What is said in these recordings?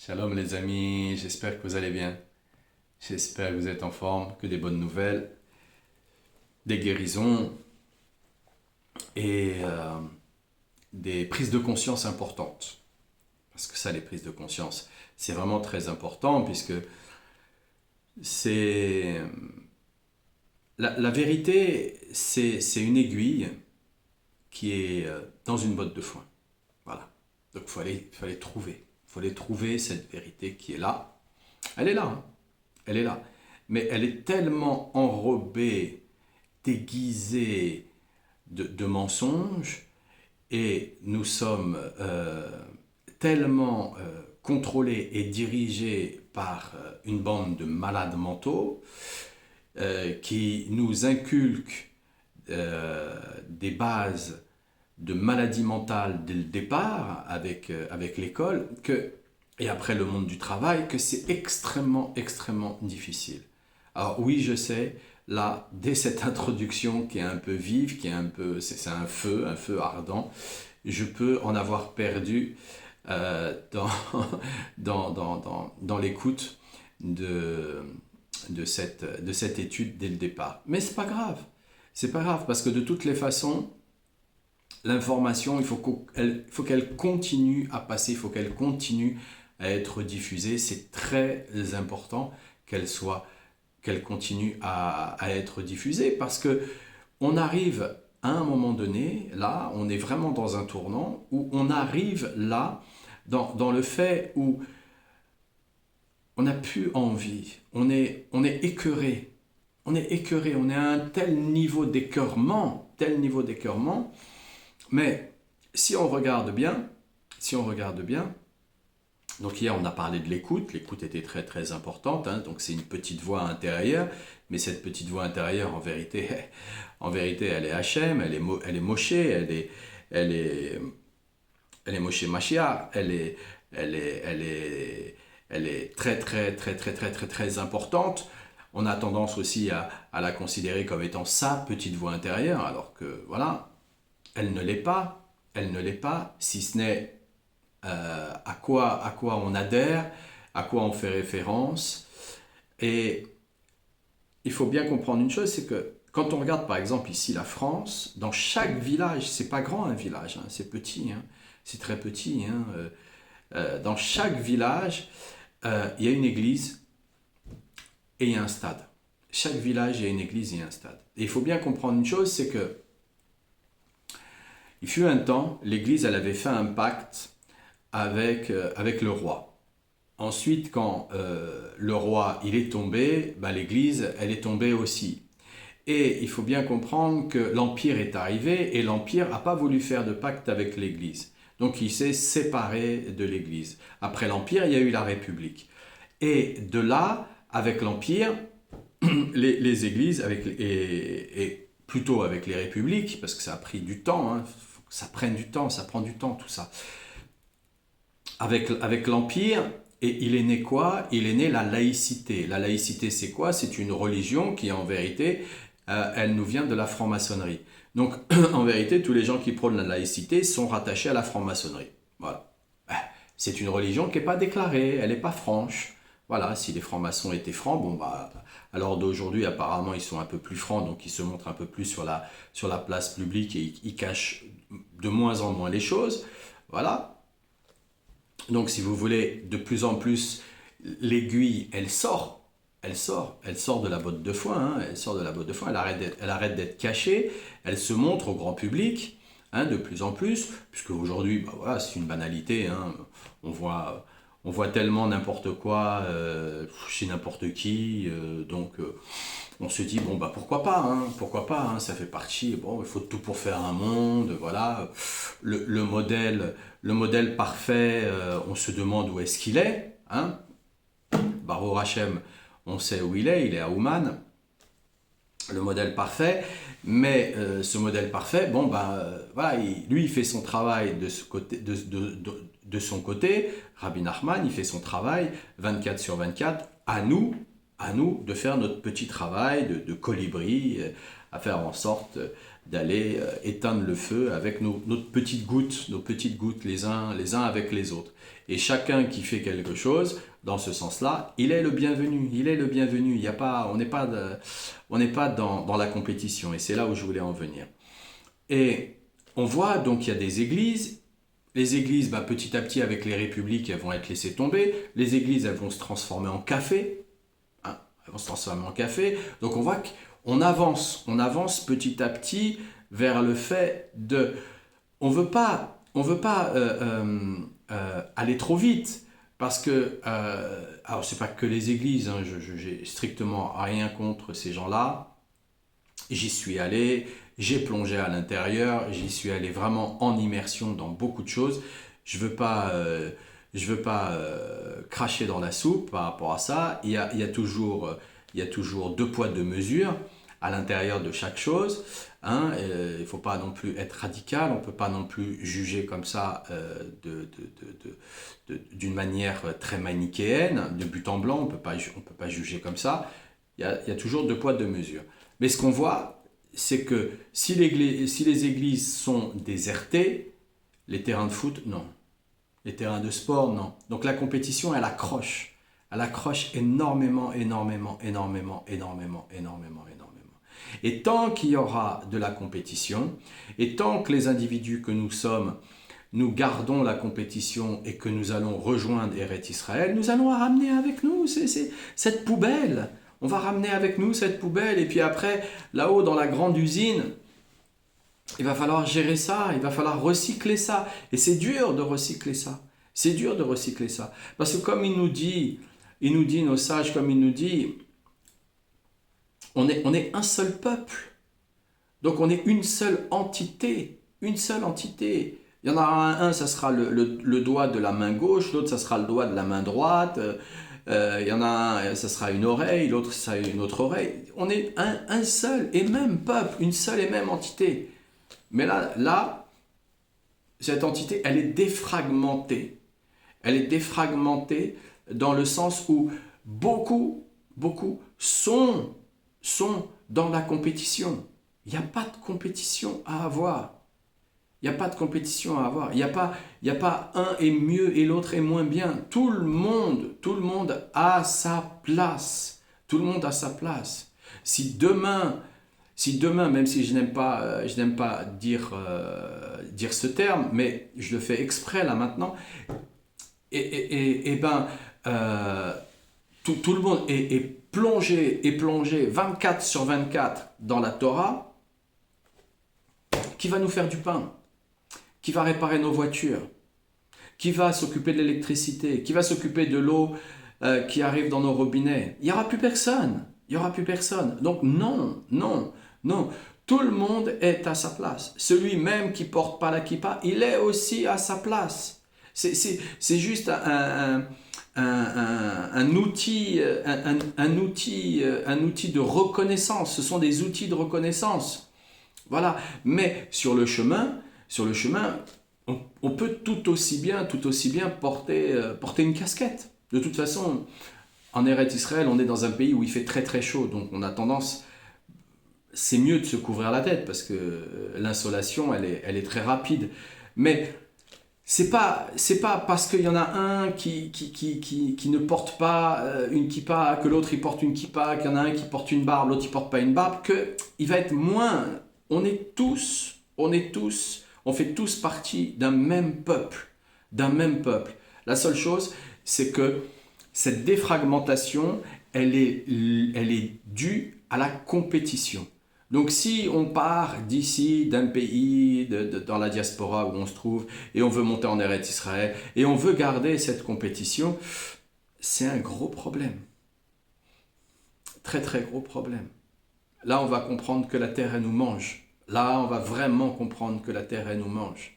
Shalom les amis, j'espère que vous allez bien. J'espère que vous êtes en forme, que des bonnes nouvelles, des guérisons et des prises de conscience importantes. Parce que ça, les prises de conscience, c'est vraiment très important puisque c'est... La vérité, c'est une aiguille qui est dans une botte de foin. Voilà. Donc faut aller trouver. Il faut aller trouver cette vérité qui est là. Elle est là, hein. Elle est là. Mais elle est tellement enrobée, déguisée de mensonges, et nous sommes tellement contrôlés et dirigés par une bande de malades mentaux qui nous inculquent des bases de maladie mentale dès le départ avec l'école et après le monde du travail, que c'est extrêmement, extrêmement difficile. Alors oui, je sais, là, dès cette introduction qui est un peu vive, qui est un peu, c'est un feu ardent, je peux en avoir perdu dans, dans l'écoute de, de cette étude dès le départ. Mais c'est pas grave. C'est pas grave, parce que de toutes les façons, l'information, faut qu'elle continue à passer, il faut qu'elle continue à être diffusée. C'est très important qu'elle continue à être diffusée parce que on arrive à un moment donné, là, on est vraiment dans un tournant où on arrive là, dans le fait où on n'a plus envie, on est écœuré, on est écœuré, on est à un tel niveau d'écœurement, mais si on regarde bien, si on regarde bien, donc hier on a parlé de l'écoute était très très importante, hein, donc c'est une petite voix intérieure, mais cette petite voix intérieure en vérité elle est Hachem, elle est Moshe, elle est, elle est Moshe Mashiach, elle est, elle est très très très très très très très importante. On a tendance aussi à la considérer comme étant sa petite voix intérieure, alors que voilà, elle ne l'est pas, elle ne l'est pas, si ce n'est à quoi on adhère, à quoi on fait référence. Et il faut bien comprendre une chose, c'est que quand on regarde par exemple ici la France, dans chaque village, c'est pas grand un village, hein, c'est petit, hein, c'est très petit, hein, dans chaque village, il y a une église et il y a un stade. Chaque village, il y a une église et un stade. Et il faut bien comprendre une chose, c'est que il fut un temps, l'église, elle avait fait un pacte avec le roi. Ensuite, quand le roi il est tombé, bah, l'église elle est tombée aussi. Et il faut bien comprendre que l'Empire est arrivé et l'Empire n'a pas voulu faire de pacte avec l'Église. Donc il s'est séparé de l'Église. Après l'Empire, il y a eu la République. Et de là, avec l'Empire, les Églises, et plutôt avec les républiques, parce que ça a pris du temps, hein, faut que ça prenne du temps, ça prend du temps tout ça. Avec l'Empire, et il est né quoi? Il est né la laïcité. La laïcité, c'est quoi? C'est une religion qui, en vérité, elle nous vient de la franc-maçonnerie. Donc, en vérité, tous les gens qui prônent la laïcité sont rattachés à la franc-maçonnerie. Voilà. C'est une religion qui n'est pas déclarée, elle n'est pas franche. Voilà, si les francs-maçons étaient francs, bon bah, alors d'aujourd'hui, apparemment, ils sont un peu plus francs, donc ils se montrent un peu plus sur la place publique et ils cachent de moins en moins les choses. Voilà. Donc, si vous voulez, de plus en plus, l'aiguille, elle sort de la botte de foin, hein, elle sort de la botte de foin, elle arrête d'être cachée, elle se montre au grand public, hein, de plus en plus, puisque aujourd'hui, bah voilà, c'est une banalité, hein, on voit tellement n'importe quoi chez n'importe qui, on se dit bon bah pourquoi pas, hein, ça fait partie, bon il faut tout pour faire un monde, voilà, le modèle parfait, on se demande où est-ce qu'il est, hein, Baruch Hashem, on sait où il est à Ouman, le modèle parfait, mais ce modèle parfait, bon ben voilà, lui il fait son travail de, ce côté, de son côté, Rabbi Nachman il fait son travail 24 sur 24, à nous de faire notre petit travail de colibri, à faire en sorte d'aller éteindre le feu avec notre nos petites gouttes les uns avec les autres. Et chacun qui fait quelque chose dans ce sens-là, il est le bienvenu. Il est le bienvenu. Il y a pas, on n'est pas dans la compétition. Et c'est là où je voulais en venir. Et on voit donc qu'il y a des églises. Les églises, petit à petit, avec les républiques, elles vont être laissées tomber. Les églises, elles vont se transformer en café. Hein, elles vont se transformer en café. Donc on voit qu'on avance. On avance petit à petit vers le fait de... On veut pas aller trop vite. Parce que, alors c'est pas que les églises, hein, j'ai strictement rien contre ces gens-là. J'y suis allé, j'ai plongé à l'intérieur, j'y suis allé vraiment en immersion dans beaucoup de choses. Je veux pas cracher dans la soupe par rapport à ça. Il y a toujours deux poids, deux mesures à l'intérieur de chaque chose. Hein. Il ne faut pas non plus être radical, on ne peut pas non plus juger comme ça d'une manière très manichéenne, de but en blanc, on peut pas juger comme ça. Il y a toujours deux poids, deux mesures. Mais ce qu'on voit, c'est que si les églises sont désertées, les terrains de foot, non. Les terrains de sport, non. Donc la compétition, elle accroche. Elle accroche énormément, énormément, énormément, énormément, énormément, énormément. Et tant qu'il y aura de la compétition, et tant que les individus que nous sommes, nous gardons la compétition et que nous allons rejoindre Eretz Israël, nous allons ramener avec nous cette poubelle. On va ramener avec nous cette poubelle et puis après, là-haut dans la grande usine, il va falloir gérer ça, il va falloir recycler ça. Et c'est dur de recycler ça. C'est dur de recycler ça. Parce que comme il nous dit, nos sages, comme il nous dit, on est un seul peuple. Donc on est une seule entité. Une seule entité. Il y en aura un, ça sera le doigt de la main gauche, l'autre, ça sera le doigt de la main droite. Il y en a un, ça sera une oreille, l'autre, ça sera une autre oreille. On est un seul et même peuple, une seule et même entité. Mais là, cette entité, elle est défragmentée. Elle est défragmentée dans le sens où beaucoup sont dans la compétition. Il n'y a pas de compétition à avoir. Il n'y a pas de compétition à avoir. Il n'y a pas un est mieux et l'autre est moins bien. Tout le monde a sa place. Tout le monde a sa place. Si demain, même si je n'aime pas dire ce terme, mais je le fais exprès là maintenant, tout le monde est plongé 24 sur 24 dans la Torah, qui va nous faire du pain, qui va réparer nos voitures, qui va s'occuper de l'électricité, qui va s'occuper de l'eau qui arrive dans nos robinets. Il n'y aura plus personne. Il n'y aura plus personne. Donc non. Tout le monde est à sa place. Celui même qui ne porte pas la kippa, il est aussi à sa place. C'est juste un outil de reconnaissance. Ce sont des outils de reconnaissance. Voilà. Mais sur le chemin, on peut tout aussi bien porter une casquette. De toute façon, en Eretz Israël, on est dans un pays où il fait très très chaud, donc on a tendance, c'est mieux de se couvrir la tête parce que l'insolation, elle est très rapide. Mais c'est pas parce qu'il y en a un qui ne porte pas une kippa, que l'autre il porte une kippa, qu'il y en a un qui porte une barbe, l'autre il porte pas une barbe, qu'il va être moins. On fait tous partie d'un même peuple. La seule chose, c'est que cette défragmentation, elle est due à la compétition. Donc si on part d'ici, d'un pays, dans la diaspora où on se trouve, et on veut monter en Eretz Israël, et on veut garder cette compétition, c'est un gros problème. Très très gros problème. Là, on va comprendre que la terre, elle nous mange. Là, on va vraiment comprendre que la terre, elle nous mange.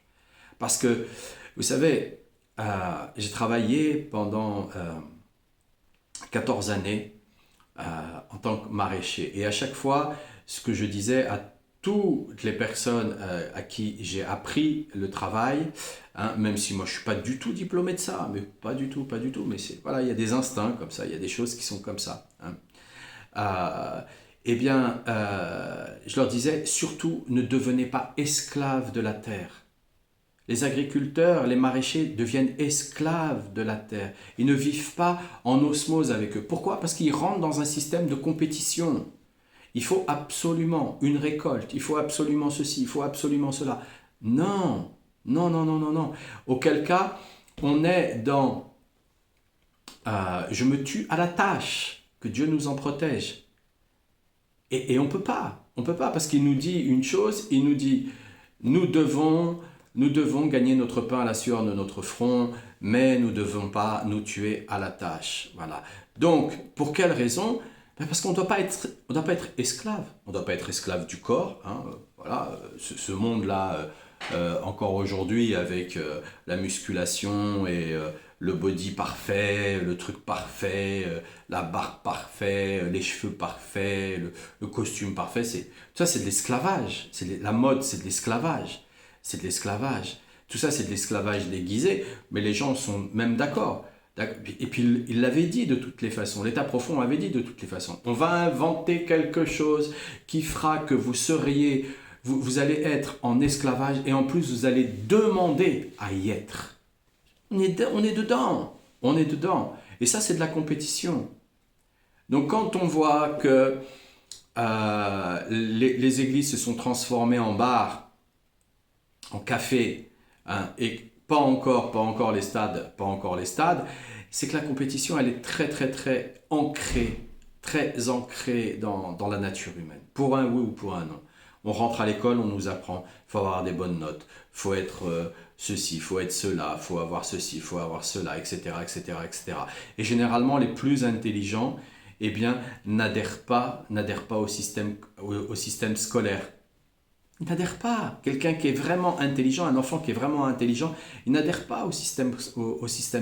Parce que, vous savez, j'ai travaillé pendant 14 années en tant que maraîcher. Et à chaque fois, ce que je disais à toutes les personnes à qui j'ai appris le travail, hein, même si moi je ne suis pas du tout diplômé de ça, mais pas du tout, mais voilà, il y a des instincts comme ça, il y a des choses qui sont comme ça. Hein. eh bien, je leur disais, surtout, ne devenez pas esclaves de la terre. Les agriculteurs, les maraîchers deviennent esclaves de la terre. Ils ne vivent pas en osmose avec eux. Pourquoi? Parce qu'ils rentrent dans un système de compétition. Il faut absolument une récolte, il faut absolument ceci, il faut absolument cela. Non, non, non, non, non, non. Auquel cas, on est dans je me tue à la tâche, que Dieu nous en protège. Et on ne peut pas, parce qu'il nous dit une chose, il nous dit, nous devons, nous devons gagner notre pain à la sueur de notre front, mais nous ne devons pas nous tuer à la tâche. Voilà. Donc, pour quelle raison? Ben parce qu'on ne doit pas être, on doit pas être esclave. On ne doit pas être esclave du corps. Hein, voilà, ce monde-là, encore aujourd'hui, avec la musculation et le body parfait, le truc parfait, la barbe parfaite, les cheveux parfaits, le costume parfait, tout ça c'est de l'esclavage. La mode, c'est de l'esclavage. C'est de l'esclavage. Tout ça c'est de l'esclavage déguisé, mais les gens sont même d'accord. Et puis il l'avait dit de toutes les façons, l'état profond avait dit de toutes les façons. On va inventer quelque chose qui fera que vous seriez, vous allez être en esclavage et en plus vous allez demander à y être. On est dedans, on est dedans. Et ça c'est de la compétition. Donc quand on voit que les églises se sont transformées en bars, en cafés, hein, et pas encore les stades, c'est que la compétition, elle est très, très, très ancrée dans la nature humaine. Pour un oui ou pour un non. On rentre à l'école, on nous apprend, il faut avoir des bonnes notes, il faut être ceci, il faut être cela, il faut avoir ceci, il faut avoir cela, etc., etc., etc. Et généralement, les plus intelligents, eh bien, n'adhèrent pas au système scolaire. Il n'adhère pas. Quelqu'un qui est vraiment intelligent, un enfant qui est vraiment intelligent, il n'adhère pas au système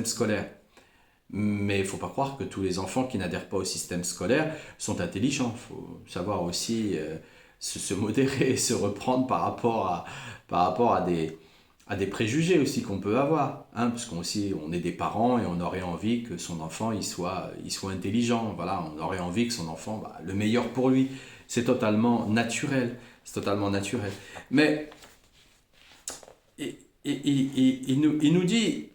scolaire. Mais il ne faut pas croire que tous les enfants qui n'adhèrent pas au système scolaire sont intelligents. Il faut savoir aussi se modérer et se reprendre par rapport à des préjugés aussi qu'on peut avoir. Hein, parce on est des parents et on aurait envie que son enfant il soit intelligent. Voilà, on aurait envie que son enfant, le meilleur pour lui. C'est totalement naturel. C'est totalement naturel. Mais il nous dit,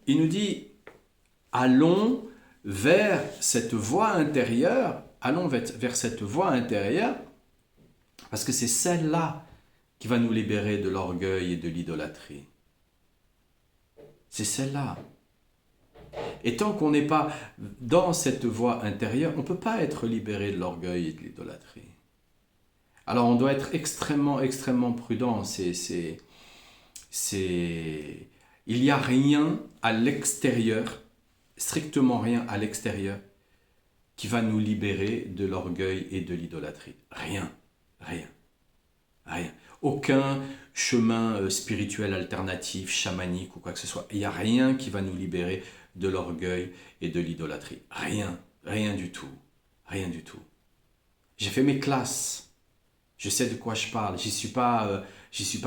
allons vers cette voie intérieure, parce que c'est celle-là qui va nous libérer de l'orgueil et de l'idolâtrie. C'est celle-là. Et tant qu'on n'est pas dans cette voie intérieure, on ne peut pas être libéré de l'orgueil et de l'idolâtrie. Alors on doit être extrêmement, extrêmement prudent. Il n'y a rien à l'extérieur, strictement rien à l'extérieur, qui va nous libérer de l'orgueil et de l'idolâtrie. Rien, rien, rien. Aucun chemin spirituel alternatif, chamanique ou quoi que ce soit. Il n'y a rien qui va nous libérer de l'orgueil et de l'idolâtrie. Rien, rien du tout, rien du tout. J'ai fait mes classes. Je sais de quoi je parle. J'y suis pas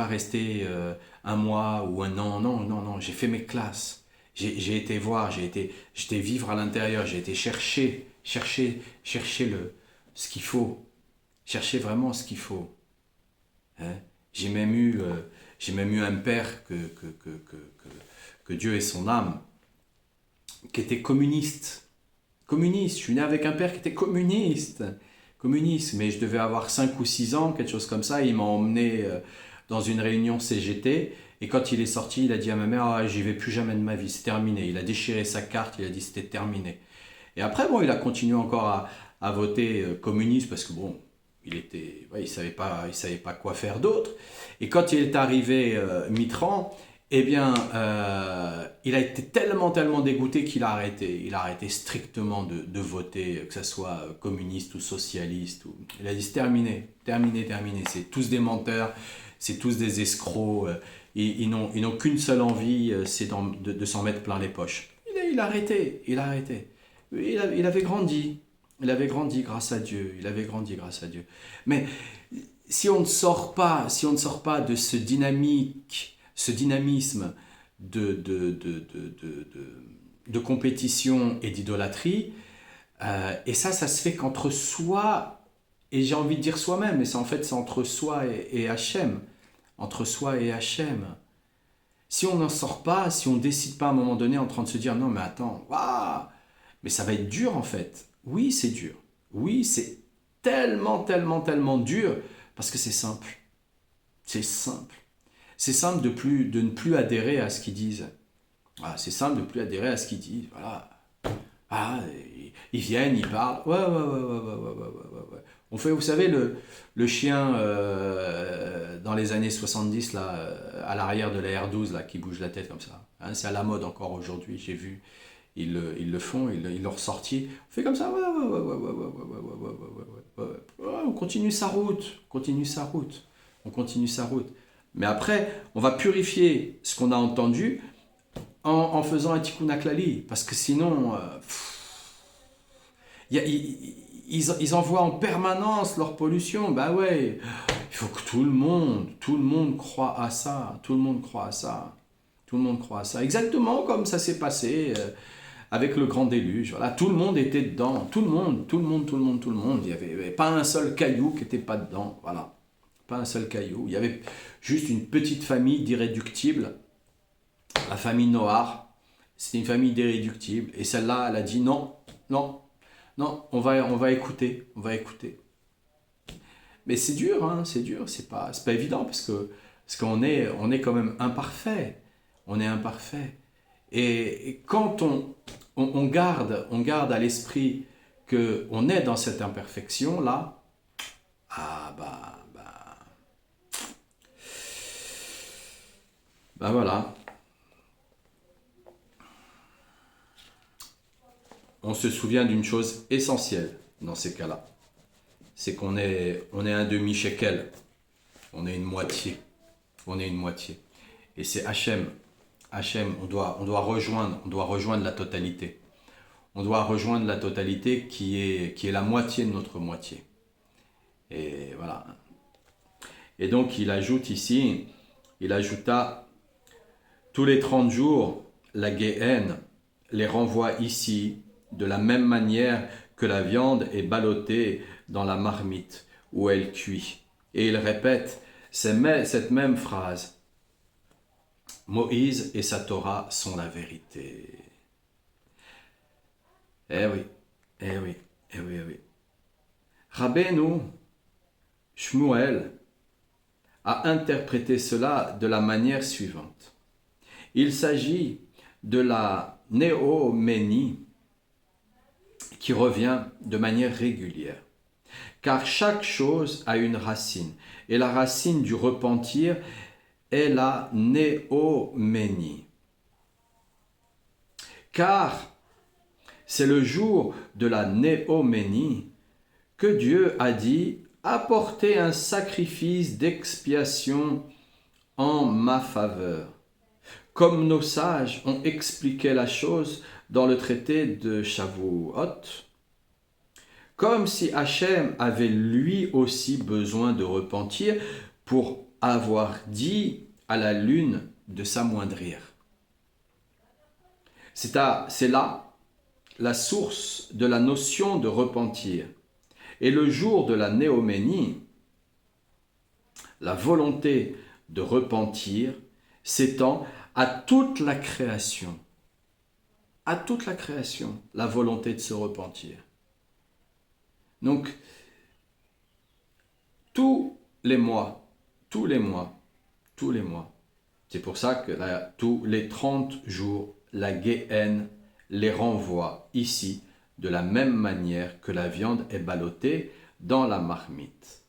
resté un mois ou un an. Non, non, non. J'ai fait mes classes. J'ai été voir. J'étais vivre à l'intérieur. J'ai été chercher ce qu'il faut. Chercher vraiment ce qu'il faut. Hein? J'ai même eu un père que Dieu ait son âme, qui était communiste. Communiste. Je suis né avec un père qui était communiste. Mais je devais avoir 5 ou 6 ans, quelque chose comme ça. Il m'a emmené dans une réunion CGT, et quand il est sorti, il a dit à ma mère, ah, j'y vais plus jamais de ma vie, c'est terminé. Il a déchiré sa carte, il a dit c'était terminé. Et après, bon, il a continué encore à voter communiste, parce que bon, il savait pas quoi faire d'autre. Et quand il est arrivé Mitterrand, eh bien, il a été tellement dégoûté qu'il a arrêté. Il a arrêté strictement de voter, que ce soit communiste ou socialiste. Il a dit c'est terminé. C'est tous des menteurs, c'est tous des escrocs. Ils n'ont qu'une seule envie, c'est de s'en mettre plein les poches. Il a arrêté. Il avait grandi. Il avait grandi grâce à Dieu. Mais si on ne sort pas de ce dynamisme de compétition et d'idolâtrie, et ça se fait qu'entre soi Et j'ai envie de dire soi-même, mais c'est en fait c'est entre soi et Hachem. Entre soi et Hachem. Si on n'en sort pas, si on ne décide pas à un moment donné en train de se dire non mais attends, waouh, mais ça va être dur en fait. Oui, c'est dur. Oui, c'est tellement, tellement, tellement dur parce que c'est simple. C'est simple. C'est simple de ne plus adhérer à ce qu'ils disent. Ah, c'est simple de ne plus adhérer à ce qu'ils disent. Voilà. Ah, ils viennent, ils parlent. Ouais, ouais, ouais, ouais, ouais, ouais, ouais, ouais, ouais. On fait, vous savez, le chien dans les années 70, là, à l'arrière de la R12, là, qui bouge la tête comme ça. Hein, c'est à la mode encore aujourd'hui, j'ai vu. Ils le font, ils l'ont ressorti. On fait comme ça, ouais, ouais, ouais, ouais, ouais, ouais, ouais, ouais, ouais, ouais, ouais, ouais. Ouais, on continue sa route, on continue sa route, on continue sa route. Mais après, on va purifier ce qu'on a entendu en faisant un tikkun haklali, parce que sinon, ils envoient en permanence leur pollution. Ben ouais, il faut que tout le monde croit à ça, tout le monde croit à ça, tout le monde croit à ça. Exactement comme ça s'est passé avec le grand déluge. Voilà, tout le monde était dedans, tout le monde, tout le monde, tout le monde, tout le monde. Il n'y avait pas un seul caillou qui n'était pas dedans. Voilà, pas un seul caillou. Il y avait juste une petite famille d'irréductibles, la famille Noir. C'était une famille d'irréductibles. Et celle-là, elle a dit non, non, non, on va écouter, on va écouter. Mais c'est dur, hein, c'est dur, c'est pas évident parce qu'on est, on est quand même imparfait. On est imparfait. Et quand on garde à l'esprit qu'on est dans cette imperfection-là, ah bah voilà. On se souvient d'une chose essentielle dans ces cas-là. C'est on est un demi-shekel. On est une moitié. On est une moitié. Et c'est Hachem. Hachem, on doit rejoindre la totalité. On doit rejoindre la totalité qui est la moitié de notre moitié. Et voilà. Et donc il ajoute ici, il ajouta, tous les 30 jours, la Géhenne les renvoie ici de la même manière que la viande est ballottée dans la marmite où elle cuit. Et il répète cette même phrase. Moïse et sa Torah sont la vérité. Eh oui, eh oui, eh oui, eh oui. Rabbeinu Shmuel a interprété cela de la manière suivante. Il s'agit de la néoménie qui revient de manière régulière. Car chaque chose a une racine, et la racine du repentir est la néoménie. Car c'est le jour de la néoménie que Dieu a dit « Apportez un sacrifice d'expiation en ma faveur ». Comme nos sages ont expliqué la chose dans le traité de Shavuot, comme si Hachem avait lui aussi besoin de repentir pour avoir dit à la lune de s'amoindrir. C'est là la source de la notion de repentir. Et le jour de la néoménie, la volonté de repentir s'étend à toute la création. À toute la création, la volonté de se repentir. Donc, tous les mois, c'est pour ça que tous les 30 jours, la Géhenne les renvoie ici de la même manière que la viande est ballottée dans la marmite.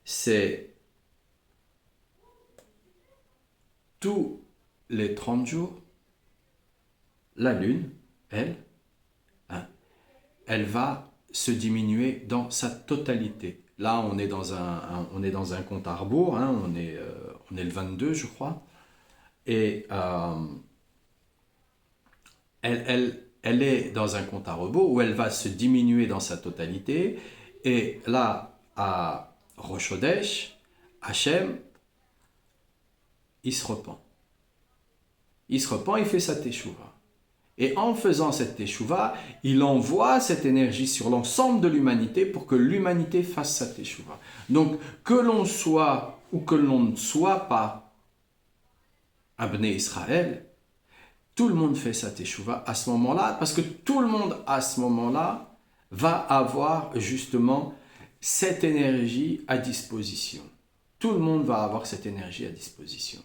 C'est tous les 30 jours, la lune, elle va se diminuer dans sa totalité. Là, on est dans un compte à rebours, hein, on est le 22, je crois. Et elle est dans un compte à rebours où elle va se diminuer dans sa totalité. Et là, à Rosh Hodesh, Hachem, il se repent. Il se repent, il fait sa teshuva. Et en faisant cette teshuva, il envoie cette énergie sur l'ensemble de l'humanité pour que l'humanité fasse sa teshuva. Donc, que l'on soit ou que l'on ne soit pas Abné Israël, tout le monde fait sa teshuva à ce moment-là, parce que tout le monde à ce moment-là va avoir justement cette énergie à disposition. Tout le monde va avoir cette énergie à disposition.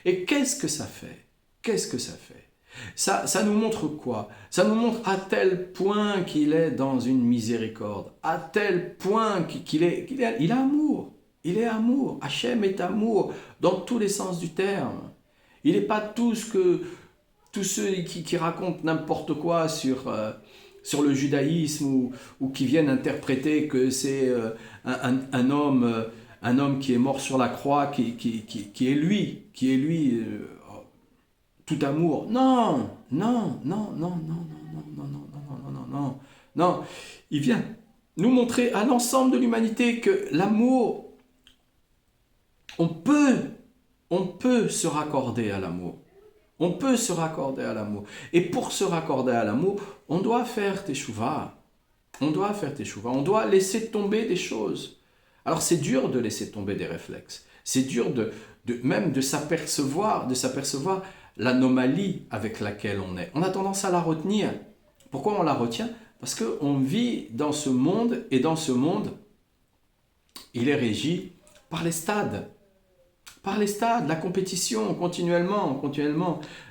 Et qu'est-ce que ça fait? Qu'est-ce que ça fait? Ça nous montre quoi? Ça nous montre à tel point qu'il est dans une miséricorde, à tel point qu'il est amour. Il est amour. Hachem est amour dans tous les sens du terme. Il n'est pas tous ceux qui racontent n'importe quoi sur le judaïsme ou qui viennent interpréter que c'est un homme qui est mort sur la croix, qui est lui, tout amour. Non, non, non, non, non, non, non, non, non, non, non, non, non, non. Il vient nous montrer à l'ensemble de l'humanité que l'amour, on peut se raccorder à l'amour. On peut se raccorder à l'amour. Et pour se raccorder à l'amour, on doit faire teshuva. On doit faire teshuva. On doit laisser tomber des choses. Alors c'est dur de laisser tomber des réflexes. C'est dur même de s'apercevoir l'anomalie avec laquelle on est. On a tendance à la retenir. Pourquoi on la retient? Parce qu'on vit dans ce monde, et dans ce monde, il est régi par les stades. Par les stades, la compétition, continuellement.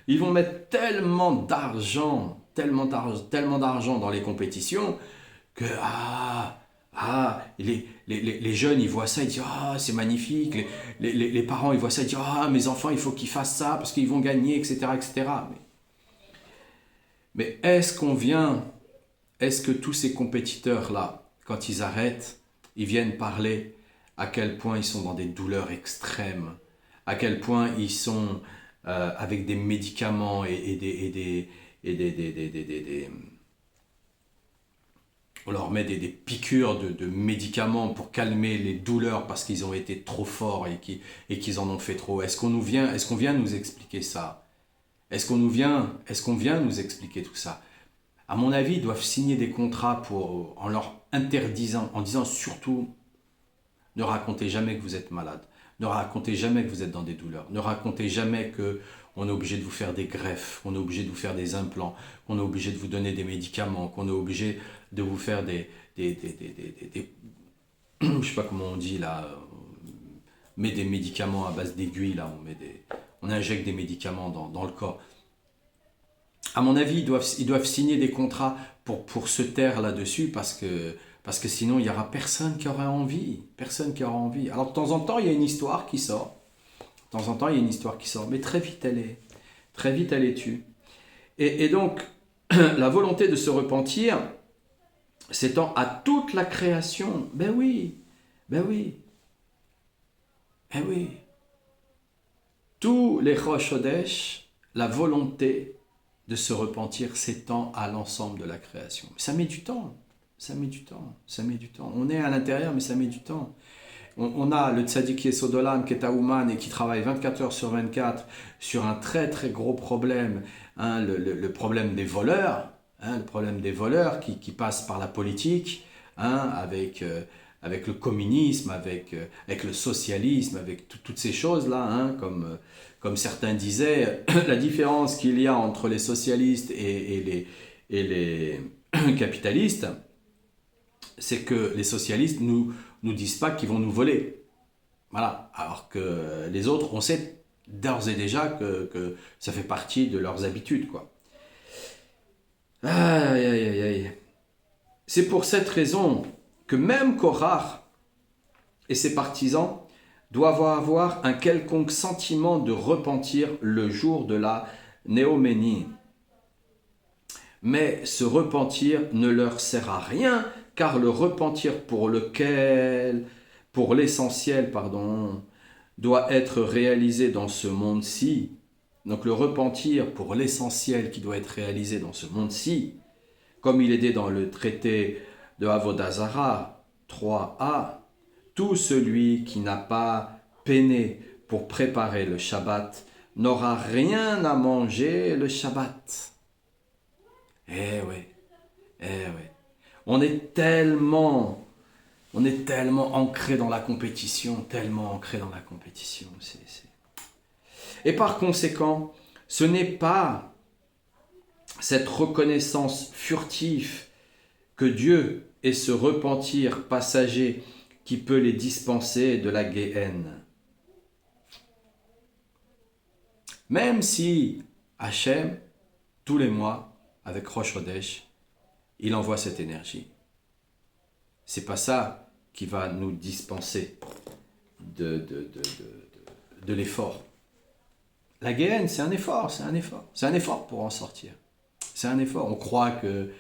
Ils vont mettre tellement d'argent dans les compétitions que les jeunes, ils voient ça, ils disent « Ah, c'est magnifique ». Les parents, ils voient ça, ils disent « Ah, mes enfants, il faut qu'ils fassent ça parce qu'ils vont gagner, etc. etc. » Mais est-ce que tous ces compétiteurs-là, quand ils arrêtent, ils viennent parler à quel point ils sont dans des douleurs extrêmes, à quel point ils sont avec des médicaments on leur met des piqûres de médicaments pour calmer les douleurs parce qu'ils ont été trop forts et qu'ils en ont fait trop. Est-ce qu'on vient nous expliquer ça? Est-ce qu'on vient nous expliquer tout ça? À mon avis, ils doivent signer des contrats en leur interdisant, en disant surtout, ne racontez jamais que vous êtes malade. Ne racontez jamais que vous êtes dans des douleurs. Ne racontez jamais qu'on est obligé de vous faire des greffes, qu'on est obligé de vous faire des implants, qu'on est obligé de vous donner des médicaments, qu'on est obligé de vous faire je sais pas comment on dit là, on met des médicaments à base d'aiguilles là, on injecte des médicaments dans le corps. À mon avis, ils doivent signer des contrats pour se taire là-dessus parce que sinon, il n'y aura personne qui aura envie. Personne qui aura envie. Alors, de temps en temps, il y a une histoire qui sort. Mais très vite, elle est tue. Et donc, la volonté de se repentir s'étend à toute la création. Ben oui. Tous les Rosh Hodesh, la volonté de se repentir s'étend à l'ensemble de la création. Ça met du temps. On est à l'intérieur, mais ça met du temps. On a le Tzadik Yesod Olam qui est à Ouman et qui travaille 24 heures sur 24 sur un très très gros problème, le problème des voleurs, qui passent par la politique, avec le communisme, avec le socialisme, avec toutes ces choses-là, comme certains disaient, la différence qu'il y a entre les socialistes et les capitalistes, c'est que les socialistes nous disent pas qu'ils vont nous voler. Voilà. Alors que les autres, on sait d'ores et déjà que ça fait partie de leurs habitudes, quoi. Aïe, aïe, aïe, aïe. C'est pour cette raison que même Korach et ses partisans doivent avoir un quelconque sentiment de repentir le jour de la néoménie. Mais ce repentir ne leur sert à rien, car le repentir pour l'essentiel, doit être réalisé dans ce monde-ci. Donc le repentir pour l'essentiel qui doit être réalisé dans ce monde-ci, comme il est dit dans le traité de Avodah Zarah 3a, tout celui qui n'a pas peiné pour préparer le Shabbat n'aura rien à manger le Shabbat. Eh oui, eh oui. On est tellement, on est tellement ancré dans la compétition, tellement ancré dans la compétition. Et par conséquent, ce n'est pas cette reconnaissance furtive que Dieu est ce repentir passager qui peut les dispenser de la Géhenne. Même si Hachem, tous les mois, avec Rosh Hodesh, il envoie cette énergie. C'est pas ça qui va nous dispenser de l'effort. La Géhenne, c'est un effort, c'est un effort. C'est un effort pour en sortir. C'est un effort. On croit que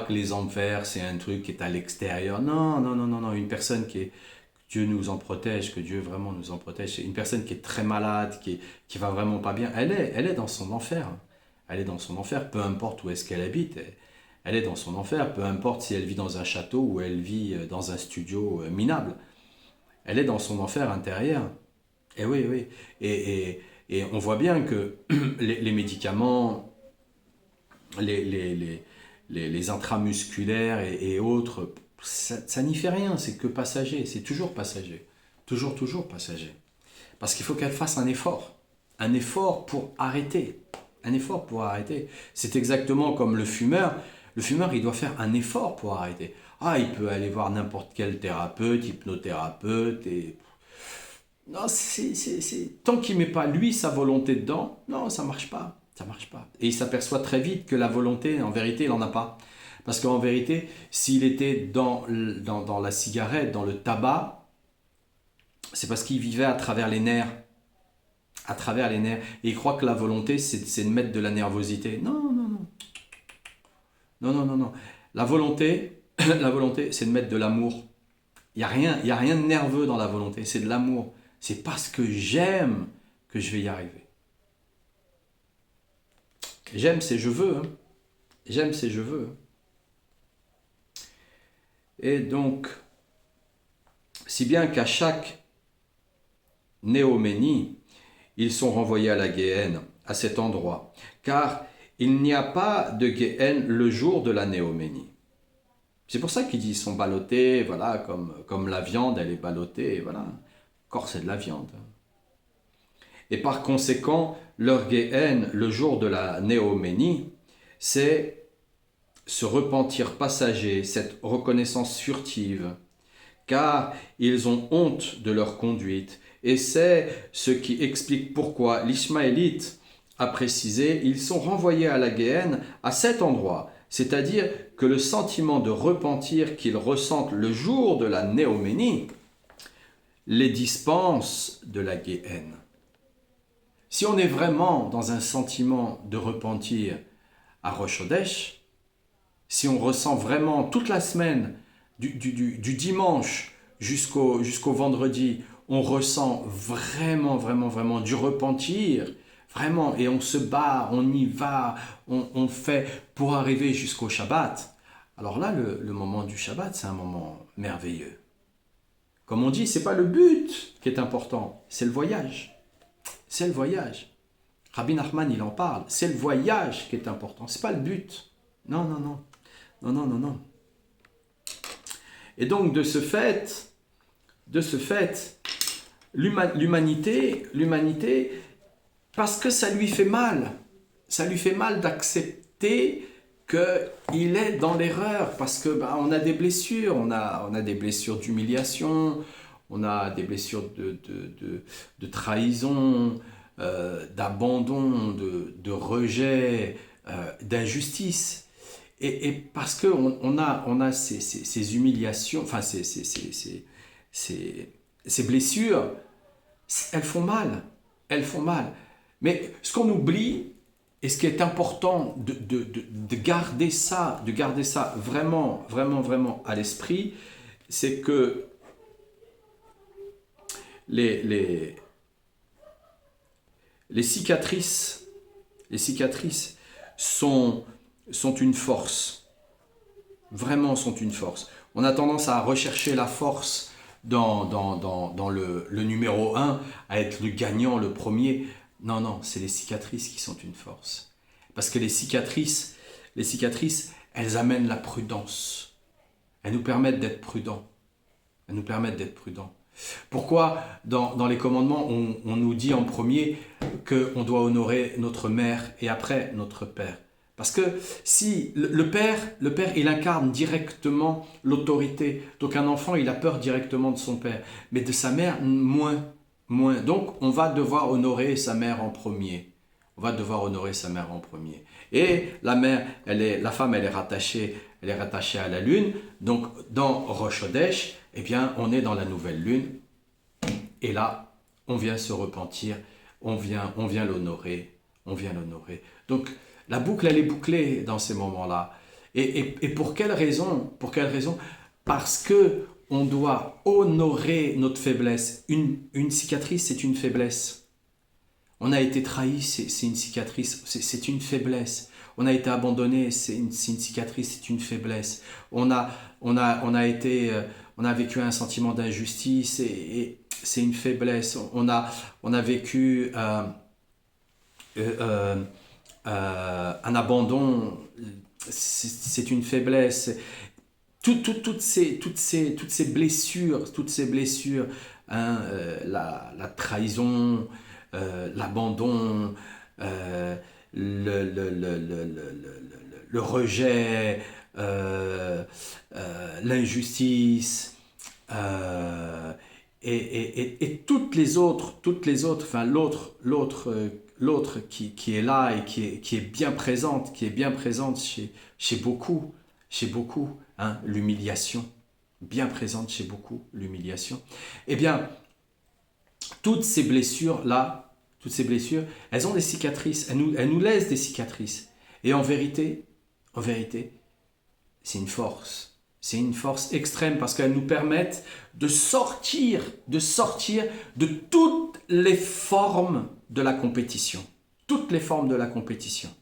les enfers, c'est un truc qui est à l'extérieur. Non, non, non, non, non. Une personne qui est... Dieu nous en protège, que Dieu vraiment nous en protège. C'est une personne qui est très malade, qui va vraiment pas bien. Elle est dans son enfer. Elle est dans son enfer, peu importe où est-ce qu'elle habite. Elle est dans son enfer, peu importe si elle vit dans un château ou elle vit dans un studio minable. Elle est dans son enfer intérieur. Et oui, oui. Et on voit bien que les médicaments, les intramusculaires et autres, ça n'y fait rien, c'est que passager, c'est toujours passager. Toujours, toujours passager. Parce qu'il faut qu'elle fasse un effort pour arrêter. Un effort pour arrêter. C'est exactement comme le fumeur. Le fumeur, il doit faire un effort pour arrêter. Ah, il peut aller voir n'importe quel thérapeute, hypnothérapeute, et... Non, tant qu'il ne met pas lui sa volonté dedans, non, ça marche pas. Ça marche pas. Et il s'aperçoit très vite que la volonté, en vérité, il n'en a pas. Parce qu'en vérité, s'il était dans la cigarette, dans le tabac, c'est parce qu'il vivait à travers les nerfs. À travers les nerfs. Et il croit que la volonté, c'est de mettre de la nervosité. Non, non, non. Non, non, non, non. La volonté, c'est de mettre de l'amour. Il y a rien de nerveux dans la volonté, c'est de l'amour. C'est parce que j'aime que je vais y arriver. J'aime, c'est je veux. Hein. J'aime, c'est je veux. Et donc, si bien qu'à chaque néoménie, ils sont renvoyés à la Géhenne, à cet endroit. Car il n'y a pas de Géhenne le jour de la néoménie. C'est pour ça qu'ils disent qu'ils sont ballottés, voilà, comme la viande, elle est ballottée, voilà. Le corps, c'est de la viande. Et par conséquent, leur Géhenne, le jour de la néoménie, c'est ce repentir passager, cette reconnaissance furtive, car ils ont honte de leur conduite. Et c'est ce qui explique pourquoi l'Ishmaélite a précisé, ils sont renvoyés à la Géhenne à cet endroit, c'est-à-dire que le sentiment de repentir qu'ils ressentent le jour de la néoménie les dispense de la Géhenne. Si on est vraiment dans un sentiment de repentir à Rosh Hodesh, si on ressent vraiment toute la semaine, du dimanche jusqu'au vendredi, on ressent vraiment, vraiment, vraiment du repentir, vraiment, et on se bat, on y va, on fait pour arriver jusqu'au Shabbat. Alors là, le moment du Shabbat, c'est un moment merveilleux. Comme on dit, ce n'est pas le but qui est important, c'est le voyage. C'est le voyage. Rabbi Nachman, il en parle. C'est le voyage qui est important. Ce n'est pas le but. Non, non, non. Non, non, non, non. Et donc, de ce fait, l'humanité, parce que ça lui fait mal d'accepter qu'il est dans l'erreur, parce que on a des blessures, on a des blessures d'humiliation, on a des blessures de trahison, d'abandon, de rejet, d'injustice. Et parce qu'on a ces humiliations, enfin ces blessures, elles font mal. Elles font mal. Mais ce qu'on oublie, et ce qui est important de garder ça, vraiment, vraiment, vraiment à l'esprit, c'est que les cicatrices sont une force, vraiment sont une force. On a tendance à rechercher la force dans le numéro 1, à être le gagnant, le premier. Non, non, c'est les cicatrices qui sont une force. Parce que les cicatrices les cicatrices, elles amènent la prudence. Elles nous permettent d'être prudents. Elles nous permettent d'être prudents. Pourquoi dans les commandements, on nous dit en premier qu'on doit honorer notre mère et après notre père? Parce que si le père, il incarne directement l'autorité. Donc un enfant, il a peur directement de son père. Mais de sa mère, moins. Donc on va devoir honorer sa mère en premier. On va devoir honorer sa mère en premier. Et la mère, la femme, elle est rattachée à la lune. Donc dans Rosh Hodesh, eh bien, on est dans la nouvelle lune. Et là, on vient se repentir, on vient l'honorer, Donc la boucle, elle est bouclée dans ces moments-là. Et pour quelle raison? Parce que on doit honorer notre faiblesse. Une cicatrice, c'est une faiblesse. On a été trahi, c'est une cicatrice, c'est une faiblesse. On a été abandonné, c'est une cicatrice, c'est une faiblesse. On a vécu un sentiment d'injustice et c'est une faiblesse. On a vécu un abandon, c'est une faiblesse. Toutes ces blessures, hein, la trahison, l'abandon, le rejet, l'injustice, et toutes les autres, enfin l'autre qui est là et qui est bien présente, chez beaucoup, hein, l'humiliation, bien présente chez beaucoup, l'humiliation. Eh bien, toutes ces blessures-là, elles ont des cicatrices, elles nous laissent des cicatrices. Et en vérité, c'est une force. C'est une force extrême parce qu'elles nous permettent de sortir de toutes les formes de la compétition. Toutes les formes de la compétition.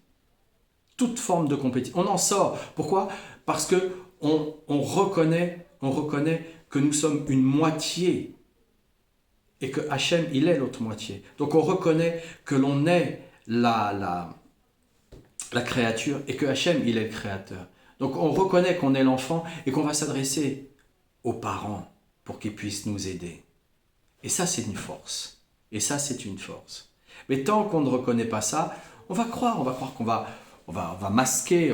Toute forme de compétition. On en sort. Pourquoi? Parce que on reconnaît que nous sommes une moitié et que Hachem, il est l'autre moitié. Donc on reconnaît que l'on est la créature et que Hachem, il est le créateur. Donc on reconnaît qu'on est l'enfant et qu'on va s'adresser aux parents pour qu'ils puissent nous aider. Et ça, c'est une force. Mais tant qu'on ne reconnaît pas ça, on va croire qu'on va masquer.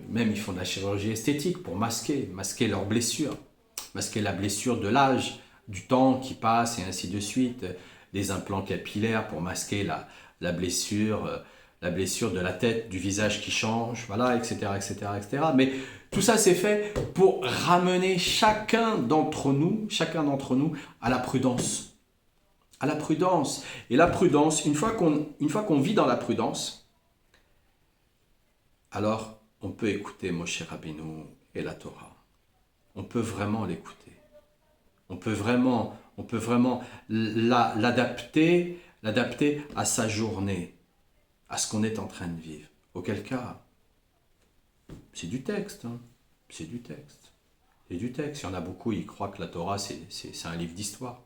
Même ils font de la chirurgie esthétique pour masquer leurs blessures, masquer la blessure de l'âge, du temps qui passe et ainsi de suite, des implants capillaires pour masquer la blessure de la tête, du visage qui change, voilà, etc. Mais tout ça, c'est fait pour ramener chacun d'entre nous à la prudence. Et la prudence, une fois qu'on vit dans la prudence, alors on peut écouter Moshe Rabbeinu et la Torah. On peut vraiment l'écouter. On peut vraiment l'adapter à sa journée, à ce qu'on est en train de vivre. Auquel cas, c'est du texte. C'est du texte. Il y en a beaucoup, ils croient que la Torah, c'est un livre d'histoire.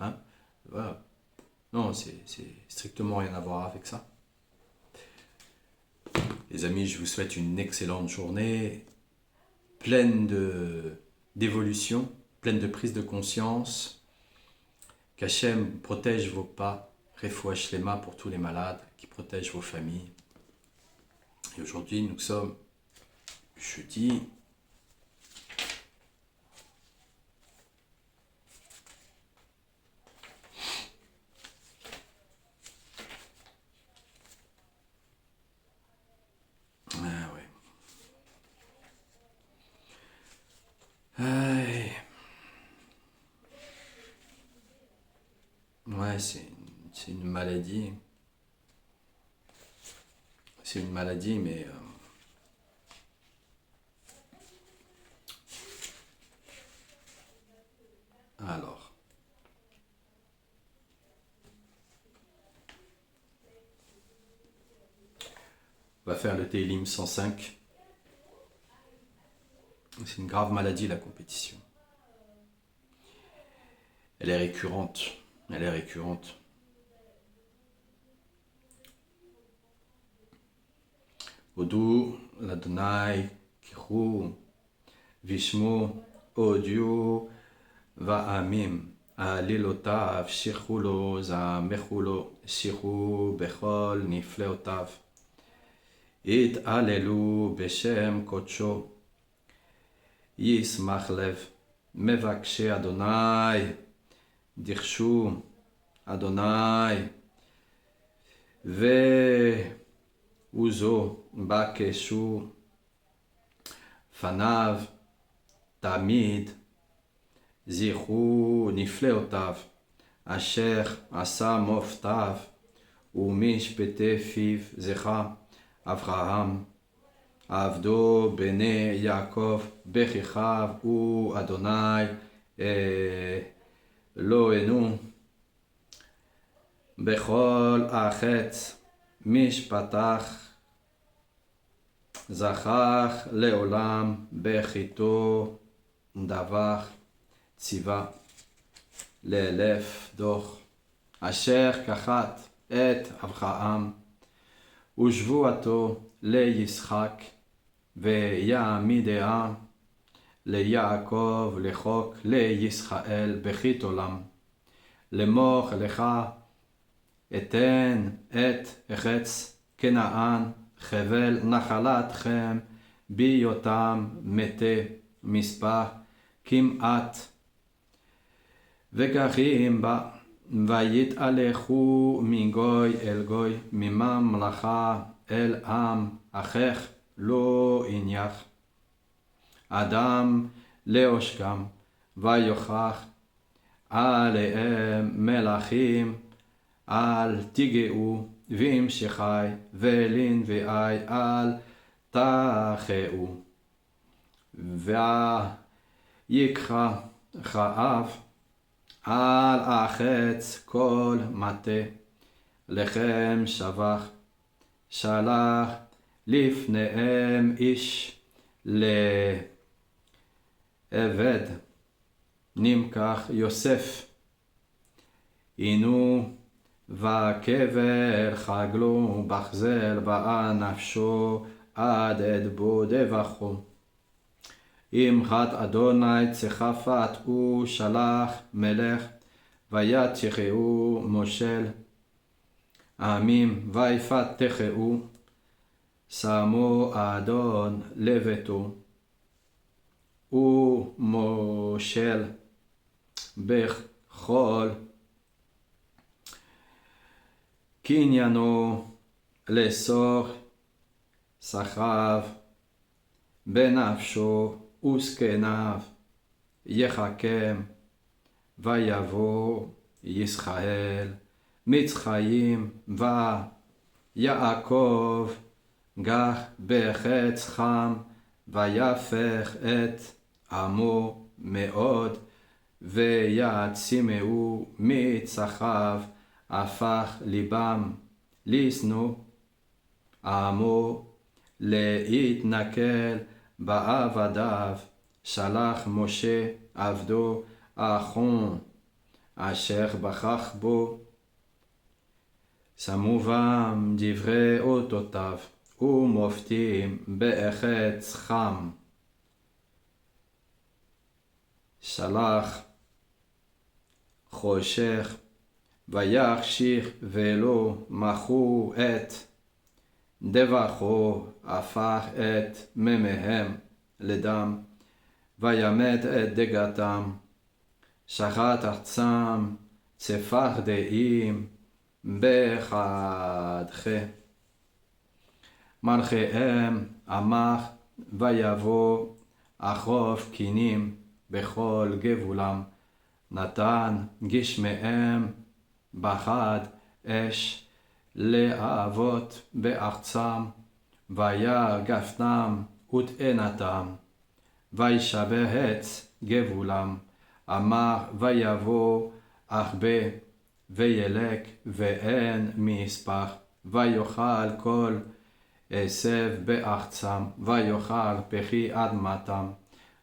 Hein? Voilà. Non, c'est strictement rien à voir avec ça. Les amis, je vous souhaite une excellente journée, pleine d'évolution, pleine de prise de conscience. Qu'Hachem protège vos pas, Refoua Shlema pour tous les malades, qui protège vos familles. Et aujourd'hui, nous sommes jeudi. Ouais, c'est une maladie. C'est une maladie, mais alors. On va faire le Télim 105. C'est une grave maladie, la compétition. Elle est récurrente. הודו לאדוני קחו וישמו הודיעו ועמים עלילותיו שיחו לו זמחו לו שיחו בכל נפלאותיו התעללו בשם קודשו ישמח לב מבקשי אדוני דרשו אדוני ועוזו בקשו פניו תמיד זכרו נפלאותיו אשר עשה מופתיו ומשפטי פיו זכה אברהם עבדו בני יעקב בכיכב הוא אדוני אלוהינו בכל החץ משפטך זכך לעולם בחיתו דבך ציווה לאלף דוח אשר קחת את אברהם ושבועתו לישחק ויעמידיה ליעקב לחוק לישראל בחית עולם למוך לך אתן את ארץ כנען חבל נחלתכם בהיותם מתי מספר כמעט וגרים בה ויתהלכו מגוי אל גוי מממלכה אל עם אחיך לא יניח אדם לעושקם ויוכח עליהם מלכים אל תיגעו והמשכי ולנביאי אל תחאו ויקרא רעב על החץ כל מטה לכם שבח שלח לפניהם איש לעבד נמכח יוסף הנו וקבר חגלו בחזל באה נפשו עד את בו דבחו אמרת אדוני צחפת הוא שלח מלך ויתחהו מושל עמים ויפתחהו שמו אדון לביתו ומושל בכל קניינו לסוך שכב בנפשו וזקניו יחכם ויבוא ישראל מצחיים ויעקב גח בחץ חם ויפך את עמו מאוד ויעצימהו מצחיו הפך ליבם לשנוא עמו להתנכל בעבדיו שלח משה עבדו אחון אשר בכך בו שמו בם דברי אותותיו ומופתים בחץ חם שלח חושך ויחשיך ולא מחו את דבחו הפך את מימיהם לדם וימת את דגתם שחט ארצם צפח דעים בחדכי מלכיהם עמך ויבוא אחרוף קינים בכל גבולם נתן גשמיהם בחד אש לאבות בארצם וירא גפנם ותאנתם וישבץ גבולם אמר ויבוא אכבה וילק ואין מספר ויאכל כל עשב בארצם ויאכל פחי אדמתם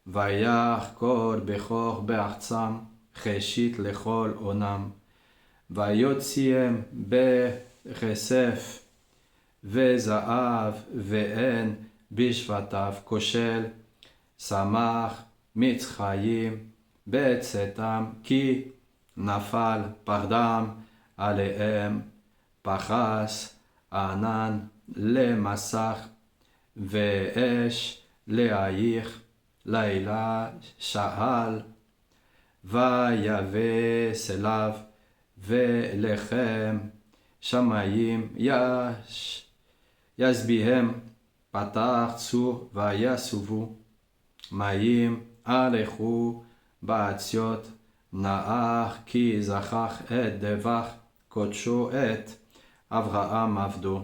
ויח כל בכור בארצם חשית לכל עונם ויוציאם בכסף וזהב ואין בשבטיו כושל, שמח מצחיים בצאתם, כי נפל פחדם עליהם, פחס ענן למסך, ואש להעיך לילה שאל, ויבש אליו ולחם שמיים ישביהם, פתח צור ויסובו, מים הלכו בעציות, נאך כי זכח את דבח קודשו את אברהם עבדו,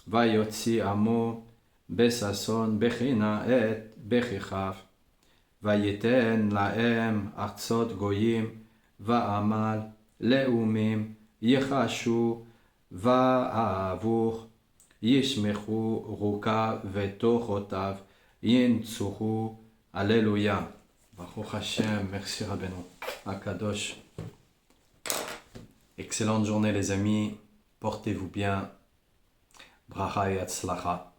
ויוציא עמו בששון בחינה את בכיכיו, ויתן להם ארצות גויים, ועמל לאומים יחשו ואהבוך, ישמחו רוקה ותוכותיו ינצחו. Alléluia. Baruch Hashem, merci Rabbeinu. Akadosh. Excellente journée les amis. Portez-vous bien. Bracha et Hatzlacha.